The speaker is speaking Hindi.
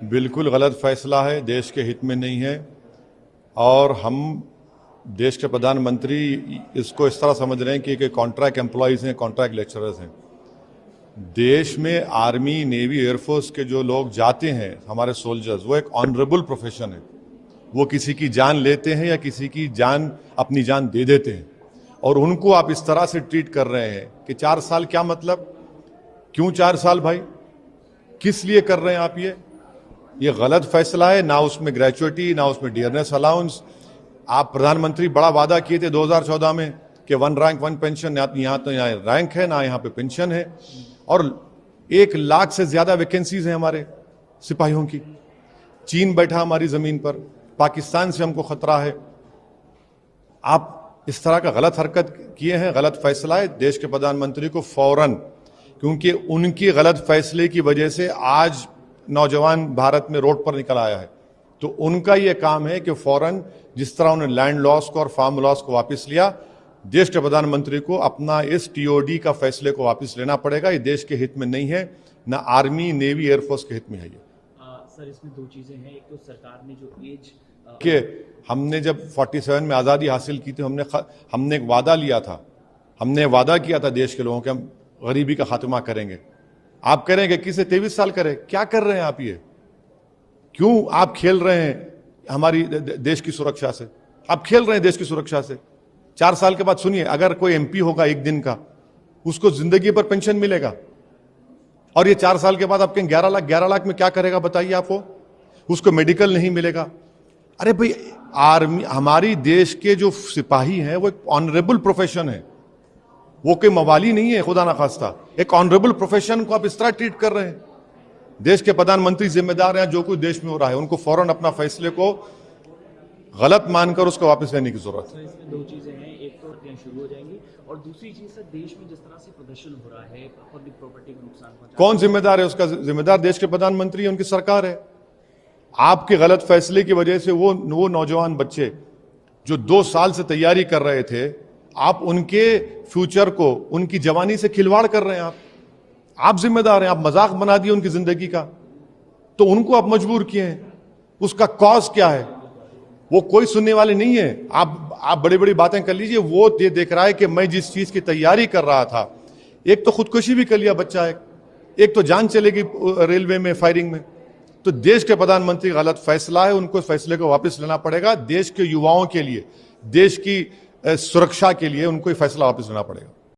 बिल्कुल गलत फैसला है, देश के हित में नहीं है। और हम देश के प्रधानमंत्री इसको इस तरह समझ रहे हैं कि कॉन्ट्रैक्ट एम्प्लॉयज़ हैं, कॉन्ट्रैक्ट लेक्चरर्स हैं। देश में आर्मी, नेवी, एयरफोर्स के जो लोग जाते हैं, हमारे सोल्जर्स, वो एक ऑनरेबल प्रोफेशन है। वो किसी की जान लेते हैं या किसी की जान, अपनी जान दे देते हैं, और उनको आप इस तरह से ट्रीट कर रहे हैं कि 4 साल क्या मतलब? क्यों 4 साल भाई? किस लिए कर रहे हैं आप ये गलत फैसला है। ना उसमें ग्रेचुइटी, ना उसमें डियरनेस अलाउंस। आप प्रधानमंत्री बड़ा वादा किए थे 2014 में कि 1 रैंक 1 पेंशन, यहाँ तो यहाँ रैंक है ना यहाँ पे पेंशन है, और 1 लाख से ज्यादा वैकेंसीज हैं हमारे सिपाहियों की। चीन बैठा हमारी जमीन पर, पाकिस्तान से हमको खतरा है। आप इस तरह का गलत हरकत किए हैं, गलत फैसला है। देश के प्रधानमंत्री को फौरन, क्योंकि उनकी गलत फैसले की वजह से आज नौजवान भारत में रोड पर निकल आया है, तो उनका यह काम है कि फौरन, जिस तरह उन्होंने लैंड लॉस को और फार्म लॉस को वापस लिया, देश के प्रधानमंत्री को अपना इस टीओडी का फैसले को वापस लेना पड़ेगा। ये देश के हित में नहीं है, ना आर्मी, नेवी, एयरफोर्स के हित में है। ये सर, इसमें 2 चीजें हैं। एक तो सरकार ने जो एज कि हमने जब 47 में आज़ादी हासिल की थी, हमने एक वादा लिया था, हमने वादा किया था देश के लोगों के, हम गरीबी का खात्मा करेंगे। आप करेंगे, किसे 23 साल करे? क्या कर रहे हैं आप? ये क्यों आप खेल रहे हैं हमारी देश की सुरक्षा से? आप खेल रहे हैं देश की सुरक्षा से। 4 साल के बाद सुनिए, अगर कोई एमपी होगा 1 दिन का, उसको जिंदगी पर पेंशन मिलेगा, और ये 4 साल के बाद आपके 11 लाख में क्या करेगा बताइए आपको? उसको मेडिकल नहीं मिलेगा। अरे भाई, आर्मी, हमारी देश के जो सिपाही हैं वो एक ऑनरेबल प्रोफेशन है, वो कोई मवाली नहीं है, खुदा ना खास्ता। एक ऑनरेबल प्रोफेशन को आप इस तरह ट्रीट कर रहे हैं। देश के प्रधानमंत्री जिम्मेदार हैं जो कुछ देश में हो रहा है, उनको फौरन अपना फैसले को गलत मानकर उसको वापस लेने की जरूरत है। इसमें 2 चीजें हैं। एक तो शुरू हो जाएंगी, और दूसरी चीज सर, देश में जिस तरह से प्रदर्शन हो रहा है, पब्लिक प्रॉपर्टी को नुकसान पहुंचा, कौन जिम्मेदार है? उसका जिम्मेदार देश के प्रधानमंत्री है, उनकी सरकार है। आपके गलत फैसले की वजह से वो नौजवान बच्चे जो 2 साल से तैयारी कर रहे थे, आप उनके फ्यूचर को, उनकी जवानी से खिलवाड़ कर रहे हैं। आप जिम्मेदार हैं। आप मजाक बना दिए उनकी जिंदगी का, तो उनको आप मजबूर किए हैं। उसका कॉज क्या है? वो कोई सुनने वाले नहीं है। आप बड़ी बड़ी बातें कर लीजिए, वो ये देख रहा है कि मैं जिस चीज की तैयारी कर रहा था, एक तो खुदकुशी भी कर लिया बच्चा, एक तो जान चलेगी रेलवे में फायरिंग में। तो देश के प्रधानमंत्री गलत फैसला है, उनको फैसले को वापस लेना पड़ेगा। देश के युवाओं के लिए, देश की सुरक्षा के लिए उनको ये फैसला वापस लेना पड़ेगा।